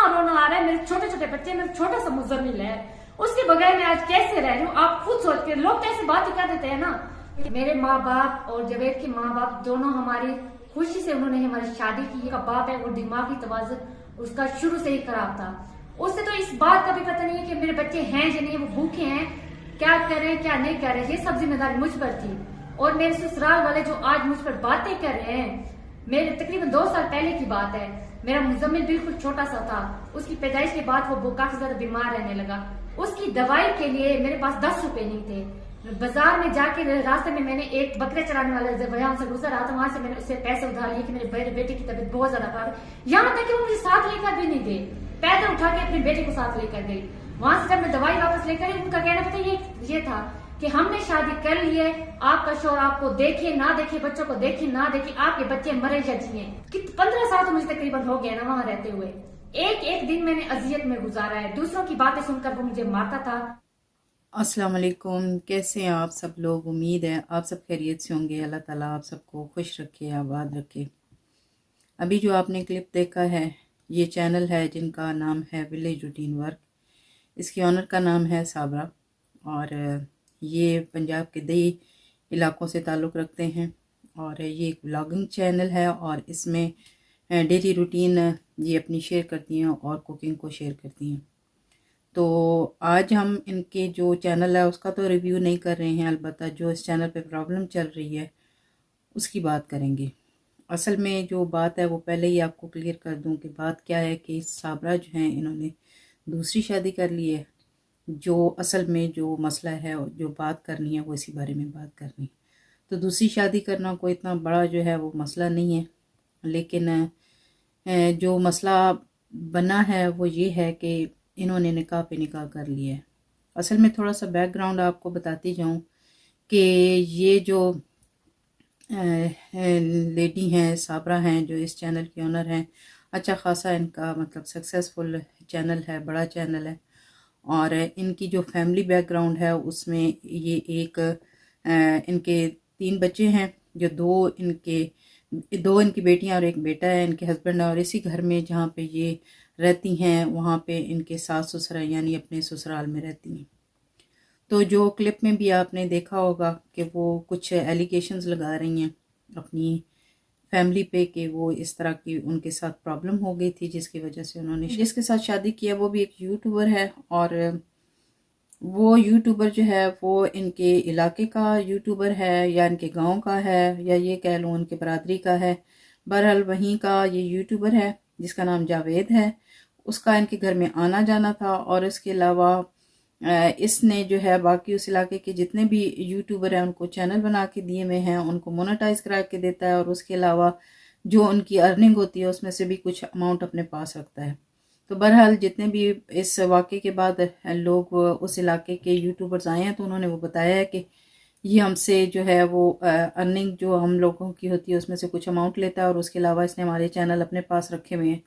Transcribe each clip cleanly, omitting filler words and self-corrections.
इतना रोना आ रहा है, मेरे छोटे छोटे बच्चे, मेरा छोटा सा मुजम्मिल है, उसके बगैर मैं आज कैसे रह रही हूँ। आप खुद सोच के, लोग कैसे बात कर देते हैं ना। मेरे माँ बाप और जवेद के माँ बाप दोनों हमारी खुशी से उन्होंने हमारी शादी की। का बाप है वो दिमागी तवाज़ुन उसका शुरू से ही खराब था। उससे तो इस बात का भी पता नहीं है कि मेरे बच्चे हैं या नहीं, वो भूखे हैं, क्या करें क्या नहीं कर रहे, ये सब जिम्मेदारी मुझ पर थी। और मेरे ससुराल वाले जो आज मुझ पर बातें कर रहे हैं, मेरे तकरीबन 2 साल पहले की बात है, मेरा मुजम्मिल बिल्कुल छोटा सा था, उसकी पैदाइश के बाद वो काफी ज्यादा बीमार रहने लगा। उसकी दवाई के लिए मेरे पास 10 रुपए नहीं थे। बाजार में जाके रास्ते में मैंने एक बकरे चराने वाला जब वहां से गुजर रहा था, वहां से मैंने उससे पैसे उधार लिए कि मेरे बेटे की तबीयत बहुत ज्यादा खराब है। यहाँ तक कि वो मुझे साथ लेकर भी नहीं गए, पैदल उठा के अपने बेटे को साथ लेकर गई। वहां से जब मैं दवाई वापस लेकर आई, उनका कहना पता ये था कि हमने शादी कर ली है, आपका शोहर आपको देखे ना देखे, बच्चों को देखे ना देखे, आपके बच्चे मरे या जिए। 15 साल तो मुझे तकरीबन हो गया ना वहां रहते हुए। एक एक दिन मैंने अजियत में गुजारा है, दूसरों की बातें सुनकर वो मुझे मारता था। अस्सलाम वालेकुम, कैसे हैं आप सब लोग। उम्मीद है आप सब खैरियत से होंगे। अल्लाह ताला आप सबको खुश रखे, आबाद रखे। अभी जो आपने क्लिप देखा है, ये चैनल है जिनका नाम है विलेज रूटीन वर्क। इसके ऑनर का नाम है साबरा और ये पंजाब के दही इलाकों से ताल्लुक़ रखते हैं और ये एक व्लॉगिंग चैनल है और इसमें डेली रूटीन ये अपनी शेयर करती हैं और कुकिंग को शेयर करती हैं। तो आज हम इनके जो चैनल है उसका तो रिव्यू नहीं कर रहे हैं, अलबत्ता जो इस चैनल पे प्रॉब्लम चल रही है उसकी बात करेंगे। असल में जो बात है वो पहले ही आपको क्लियर कर दूं कि बात क्या है कि साबरा जो हैं इन्होंने दूसरी शादी कर ली है। जो असल में जो मसला है, जो बात करनी है वो इसी बारे में बात करनी है। तो दूसरी शादी करना कोई इतना बड़ा जो है वो मसला नहीं है, लेकिन जो मसला बना है वो ये है कि इन्होंने निकाह पे निकाह कर लिया है। असल में थोड़ा सा बैकग्राउंड आपको बताती जाऊं कि ये जो लेडी हैं साबरा हैं जो इस चैनल की ओनर हैं, अच्छा खासा इनका मतलब सक्सेसफुल चैनल है, बड़ा चैनल है। और इनकी जो फैमिली बैकग्राउंड है उसमें ये एक इनके 3 बच्चे हैं, जो दो इनकी बेटियां और एक बेटा है, इनके हस्बैंड। और इसी घर में जहाँ पे ये रहती हैं वहाँ पे इनके सास ससुरा यानी अपने ससुराल में रहती हैं। तो जो क्लिप में भी आपने देखा होगा कि वो कुछ एलिगेशंस लगा रही हैं अपनी फैमिली पे कि वो इस तरह की उनके साथ प्रॉब्लम हो गई थी जिसकी वजह से उन्होंने जिसके साथ शादी किया वो भी एक यूट्यूबर है। और वो यूट्यूबर जो है वो इनके इलाके का यूट्यूबर है या इनके गांव का है या ये कह लूँ उनके बरादरी का है। बहरहाल वहीं का ये यूट्यूबर है जिसका नाम जावेद है। उसका इनके घर में आना जाना था और इसके अलावा इसने जो है बाकी उस इलाके के जितने भी यूट्यूबर हैं उनको चैनल बना के दिए हुए हैं, उनको मोनेटाइज करा के देता है और उसके अलावा जो उनकी अर्निंग होती है उसमें से भी कुछ अमाउंट अपने पास रखता है। तो बहरहाल जितने भी इस वाक़े के बाद लोग उस इलाके के यूट्यूबर्स आए हैं तो उन्होंने वो बताया है कि ये हमसे जो है वो अर्निंग जो हम लोगों की होती है उसमें से कुछ अमाउंट लेता है और उसके अलावा इसने हमारे चैनल अपने पास रखे हुए हैं।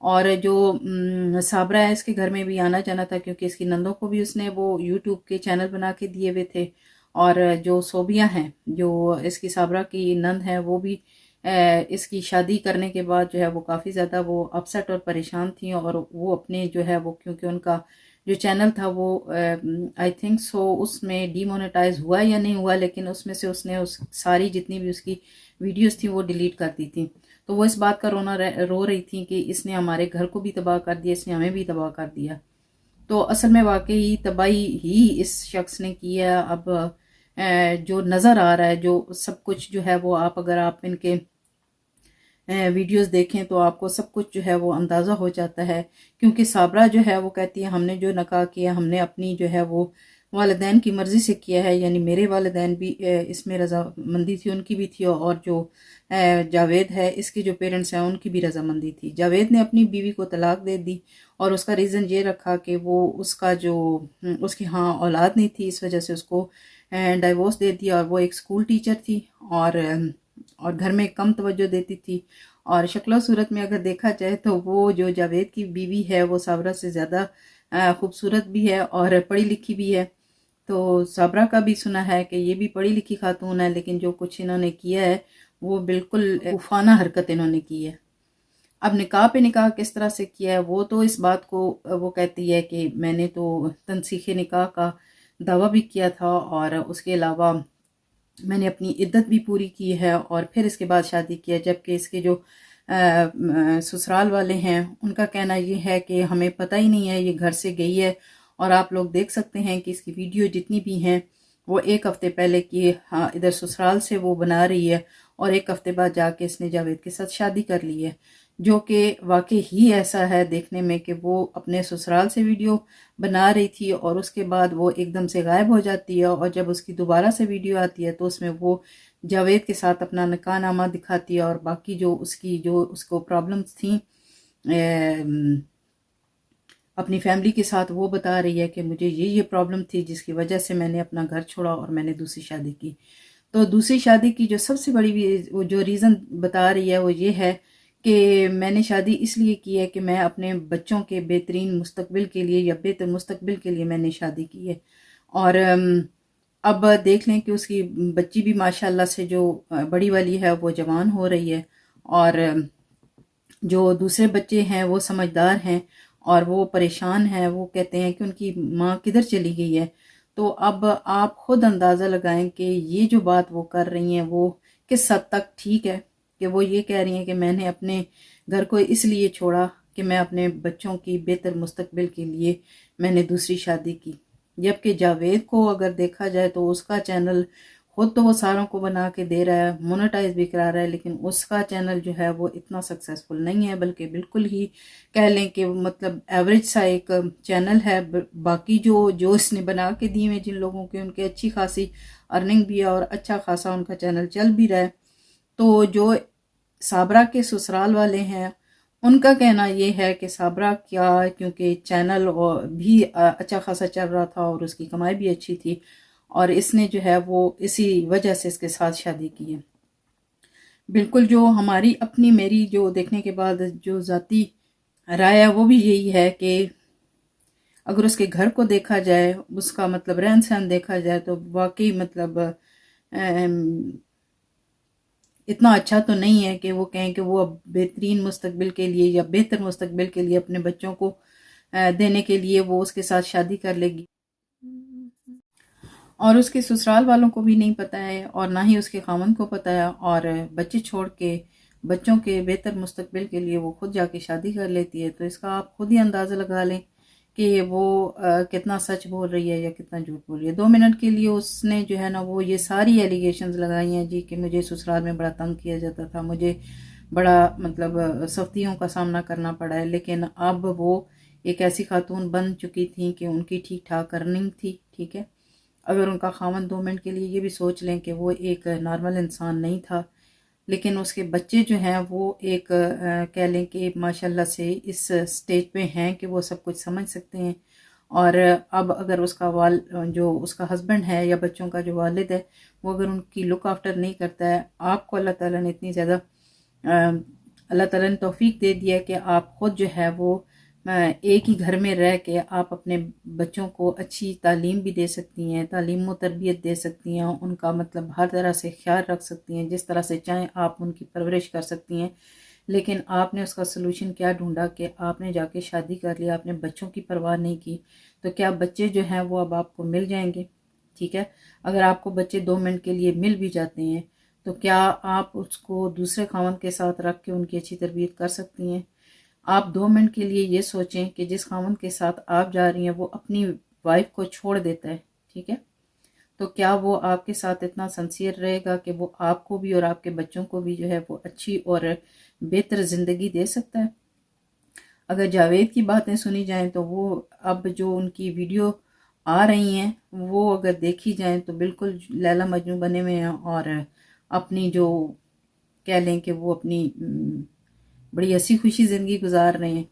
और जो साबरा है इसके घर में भी आना जाना था क्योंकि इसकी नंदों को भी उसने वो यूट्यूब के चैनल बना के दिए हुए थे। और जो सोबिया हैं जो इसकी साबरा की नंद है वो भी इसकी शादी करने के बाद जो है वो काफ़ी ज़्यादा वो अपसेट और परेशान थी और वो अपने जो है वो क्योंकि उनका जो चैनल था वो आई थिंक सो उसमें डीमोनेटाइज हुआ या नहीं हुआ, लेकिन उसमें से उसने उस सारी जितनी भी उसकी वीडियोस थी वो डिलीट कर दी थी। तो वो इस बात का रो रही थी कि इसने हमारे घर को भी तबाह कर दिया, इसने हमें भी तबाह कर दिया। तो असल में वाकई तबाही ही इस शख्स ने की है। अब जो नज़र आ रहा है जो सब कुछ जो है वो अगर आप इनके वीडियोस देखें तो आपको सब कुछ जो है वो अंदाज़ा हो जाता है। क्योंकि साबरा जो है वो कहती है हमने जो निकाह किया हमने अपनी जो है वो वालिदैन की मर्ज़ी से किया है, यानी मेरे वालिदैन भी इसमें रजामंदी थी, उनकी भी थी और जो जावेद है इसके जो पेरेंट्स हैं उनकी भी रजामंदी थी। जावेद ने अपनी बीवी को तलाक दे दी और उसका रीज़न ये रखा कि वो उसका जो उसकी हाँ औलाद नहीं थी, इस वजह से उसको डाइवोर्स दे दिया। और वो एक स्कूल टीचर थी और घर में कम तवज्जो देती थी। और शक्ल सूरत में अगर देखा जाए तो वो जो जावेद की बीवी है वो साबरा से ज़्यादा खूबसूरत भी है और पढ़ी लिखी भी है। तो साबरा का भी सुना है कि ये भी पढ़ी लिखी खातून है, लेकिन जो कुछ इन्होंने किया है वो बिल्कुल उफाना हरकत इन्होंने की है। अब निकाह पे निकाह किस तरह से किया है वो तो इस बात को वो कहती है कि मैंने तो तनसीखे निकाह का दावा भी किया था और उसके अलावा मैंने अपनी इद्दत भी पूरी की है और फिर इसके बाद शादी की है। जबकि इसके जो ससुराल वाले हैं उनका कहना ये है कि हमें पता ही नहीं है, ये घर से गई है। और आप लोग देख सकते हैं कि इसकी वीडियो जितनी भी हैं वो एक हफ्ते पहले की, हाँ, इधर ससुराल से वो बना रही है और एक हफ्ते बाद जाके इसने जावेद के साथ शादी कर ली है, जो कि वाकई ही ऐसा है देखने में कि वो अपने ससुराल से वीडियो बना रही थी और उसके बाद वो एकदम से गायब हो जाती है और जब उसकी दोबारा से वीडियो आती है तो उसमें वो जावेद के साथ अपना निकाहनामा दिखाती है और बाकी जो उसको प्रॉब्लम्स थी अपनी फैमिली के साथ वो बता रही है कि मुझे ये प्रॉब्लम थी जिसकी वजह से मैंने अपना घर छोड़ा और मैंने दूसरी शादी की। तो दूसरी शादी की जो सबसे बड़ी वो जो रीज़न बता रही है वो ये है कि मैंने शादी इसलिए की है कि मैं अपने बच्चों के बेहतरीन मुस्तकबिल के लिए या बेहतर मुस्तकबिल के लिए मैंने शादी की है। और अब देख लें कि उसकी बच्ची भी माशाल्लाह से जो बड़ी वाली है वो जवान हो रही है और जो दूसरे बच्चे हैं वो समझदार हैं और वो परेशान हैं, वो कहते हैं कि उनकी माँ किधर चली गई है। तो अब आप खुद अंदाज़ा लगाएं कि ये जो बात वो कर रही हैं वो किस हद तक ठीक है कि वो ये कह रही हैं कि मैंने अपने घर को इसलिए छोड़ा कि मैं अपने बच्चों की बेहतर मुस्तकबिल के लिए मैंने दूसरी शादी की। जबकि जावेद को अगर देखा जाए तो उसका चैनल खुद तो वो सारों को बना के दे रहा है, मोनेटाइज भी करा रहा है, लेकिन उसका चैनल जो है वो इतना सक्सेसफुल नहीं है, बल्कि बिल्कुल ही कह लें कि मतलब एवरेज सा एक चैनल है। बाकी जो इसने बना के दिए हैं जिन लोगों के, उनके अच्छी खासी अर्निंग भी है और अच्छा खासा उनका चैनल चल भी रहा है। तो जो साबरा के ससुराल वाले हैं उनका कहना ये है कि साबरा क्या, क्योंकि चैनल भी अच्छा खासा चल रहा था और उसकी कमाई भी अच्छी थी और इसने जो है वो इसी वजह से इसके साथ शादी की है। बिल्कुल जो हमारी अपनी मेरी जो देखने के बाद जो ज़ाती राय है वो भी यही है कि अगर उसके घर को देखा जाए, उसका मतलब रहन सहन देखा जाए तो वाकई मतलब इतना अच्छा तो नहीं है कि वो कहें कि वो अब बेहतरीन मुस्तकबिल के लिए या बेहतर मुस्तकबिल के लिए अपने बच्चों को देने के लिए वो उसके साथ शादी कर लेगी। और उसके ससुराल वालों को भी नहीं पता है और ना ही उसके खामन को पता है और बच्चे छोड़ के बच्चों के बेहतर मुस्तकबिल के लिए वो खुद जाके शादी कर लेती है। तो इसका आप खुद ही अंदाज़ा लगा लें कि वो कितना सच बोल रही है या कितना झूठ बोल रही है। 2 मिनट के लिए उसने जो है ना वो ये सारी एलिगेशंस लगाई हैं जी कि मुझे ससुराल में बड़ा तंग किया जाता था, मुझे बड़ा मतलब सख्तियों का सामना करना पड़ा है। लेकिन अब वो एक ऐसी खातून बन चुकी थी कि उनकी ठीक ठाक अर्निंग थी, ठीक है। अगर उनका खामन 2 मिनट के लिए ये भी सोच लें कि वो एक नॉर्मल इंसान नहीं था, लेकिन उसके बच्चे जो हैं वो एक कह लें कि माशाल्लाह से इस स्टेज पे हैं कि वो सब कुछ समझ सकते हैं। और अब अगर उसका जो उसका हस्बैंड है या बच्चों का जो वालिद है वो अगर उनकी लुक आफ्टर नहीं करता है, आपको अल्लाह ताला ने इतनी ज़्यादा अल्लाह ताला ने तौफीक दे दिया कि आप खुद जो है वो एक ही घर में रह के आप अपने बच्चों को अच्छी तालीम भी दे सकती हैं, तालीम व तरबियत दे सकती हैं, उनका मतलब हर तरह से ख्याल रख सकती हैं, जिस तरह से चाहें आप उनकी परवरिश कर सकती हैं। लेकिन आपने उसका सलूशन क्या ढूंढा कि आपने जाके शादी कर लिया, आपने बच्चों की परवाह नहीं की। तो क्या बच्चे जो हैं वो अब आपको मिल जाएंगे? ठीक है, अगर आपको बच्चे 2 मिनट के लिए मिल भी जाते हैं तो क्या आप उसको दूसरे खामन के साथ रख के उनकी अच्छी तरबियत कर सकती हैं? आप 2 मिनट के लिए ये सोचें कि जिस खामन के साथ आप जा रही हैं वो अपनी वाइफ को छोड़ देता है, ठीक है, तो क्या वो आपके साथ इतना सिंसियर रहेगा कि वो आपको भी और आपके बच्चों को भी जो है वो अच्छी और बेहतर ज़िंदगी दे सकता है? अगर जावेद की बातें सुनी जाएं तो वो अब जो उनकी वीडियो आ रही हैं वो अगर देखी जाएं तो बिल्कुल लैला मजनू बने हुए हैं और अपनी जो कह लें कि वो अपनी बड़ी हंसी खुशी ज़िंदगी गुजार रहे हैं।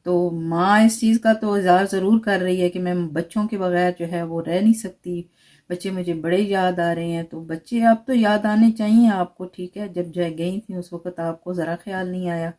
तो माँ इस चीज़ का तो इज़हार ज़रूर कर रही है कि मैं बच्चों के बगैर जो है वो रह नहीं सकती, बच्चे मुझे बड़े याद आ रहे हैं। तो बच्चे अब तो याद आने चाहिए आपको, ठीक है, जब जो गई थी उस वक़्त आपको ज़रा ख्याल नहीं आया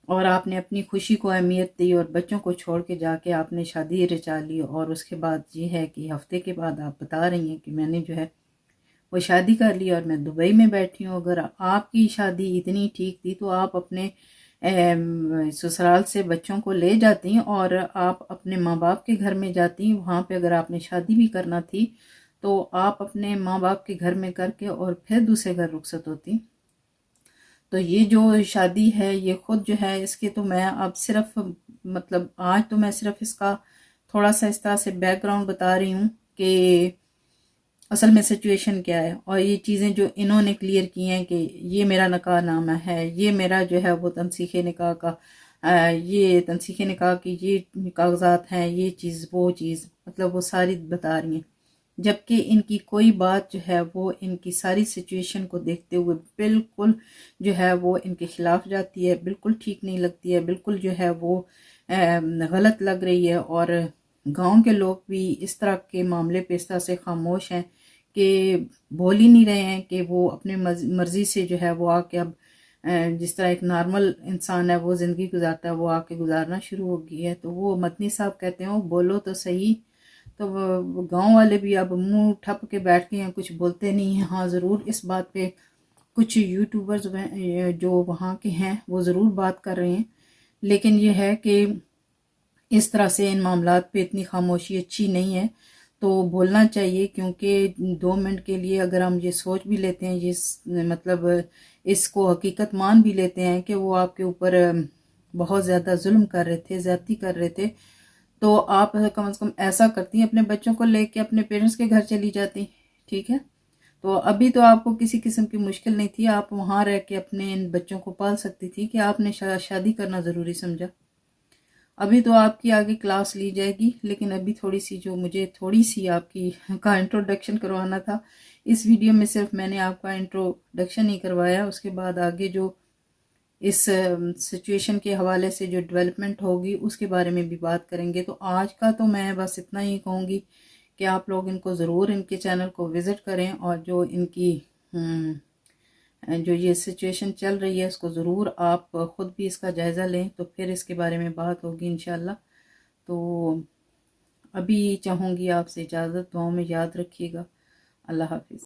और आपने अपनी खुशी को अहमियत दी और बच्चों को छोड़ के जाके आपने शादी रचा ली। और उसके बाद ये है कि हफ्ते के बाद आप बता रही हैं कि मैंने जो है वो शादी कर ली और मैं दुबई में बैठी हूँ। अगर आपकी शादी इतनी ठीक थी तो आप अपने ससुराल से बच्चों को ले जाती और आप अपने माँ बाप के घर में जाती, वहाँ पे अगर आपने शादी भी करना थी तो आप अपने माँ बाप के घर में करके और फिर दूसरे घर रुखसत होती। तो ये जो शादी है ये खुद जो है इसके तो मैं अब सिर्फ मतलब आज तो मैं सिर्फ इसका थोड़ा सा इस तरह से बैकग्राउंड बता रही हूँ कि असल में सिचुएशन क्या है, और ये चीज़ें जो इन्होंने क्लियर की हैं कि ये मेरा निकाहनामा है, ये मेरा जो है वो तनसीखे निकाह का ये तनसीखे निकाह की ये कागजात हैं, ये चीज़ वो चीज़ मतलब वो सारी बता रही हैं। जबकि इनकी कोई बात जो है वो इनकी सारी सिचुएशन को देखते हुए बिल्कुल जो है वो इनके खिलाफ जाती है, बिल्कुल ठीक नहीं लगती है, बिल्कुल जो है वो गलत लग रही है। और गांव के लोग भी इस तरह के मामले पे इस तरह से खामोश हैं कि बोल ही नहीं रहे हैं कि वो अपनी मर्जी से जो है वो आके अब जिस तरह एक नॉर्मल इंसान है वो ज़िंदगी गुजारता है वो आके गुजारना शुरू हो गई है। तो वो मदनी साहब कहते हैं बोलो तो सही। तो गांव वाले भी अब मुंह ठप के बैठ गए हैं, कुछ बोलते नहीं हैं। हाँ ज़रूर इस बात पे कुछ यूट्यूबर्स जो वहाँ के हैं वो ज़रूर बात कर रहे हैं, लेकिन ये है कि इस तरह से इन मामलात पे इतनी खामोशी अच्छी नहीं है। तो बोलना चाहिए, क्योंकि 2 मिनट के लिए अगर हम ये सोच भी लेते हैं, ये मतलब इसको हकीकत मान भी लेते हैं कि वो आपके ऊपर बहुत ज़्यादा जुल्म कर रहे थे, ज़्यादती कर रहे थे, तो आप कम से कम ऐसा करती अपने बच्चों को लेके अपने पेरेंट्स के घर चली जाती। ठीक है, तो अभी तो आपको किसी किस्म की मुश्किल नहीं थी, आप वहाँ रह के अपने इन बच्चों को पाल सकती थी कि आपने शादी करना ज़रूरी समझा। अभी तो आपकी आगे क्लास ली जाएगी, लेकिन अभी थोड़ी सी जो मुझे थोड़ी सी आपकी का इंट्रोडक्शन करवाना था, इस वीडियो में सिर्फ मैंने आपका इंट्रोडक्शन ही करवाया। उसके बाद आगे जो इस सिचुएशन के हवाले से जो डेवलपमेंट होगी उसके बारे में भी बात करेंगे। तो आज का तो मैं बस इतना ही कहूँगी कि आप लोग इनको ज़रूर इनके चैनल को विज़िट करें, और जो इनकी जो ये सिचुएशन चल रही है इसको ज़रूर आप ख़ुद भी इसका जायज़ा लें, तो फिर इसके बारे में बात होगी इंशाल्लाह। तो अभी चाहूँगी आपसे इजाज़त, दुआओं में याद रखिएगा। अल्लाह हाफिज़।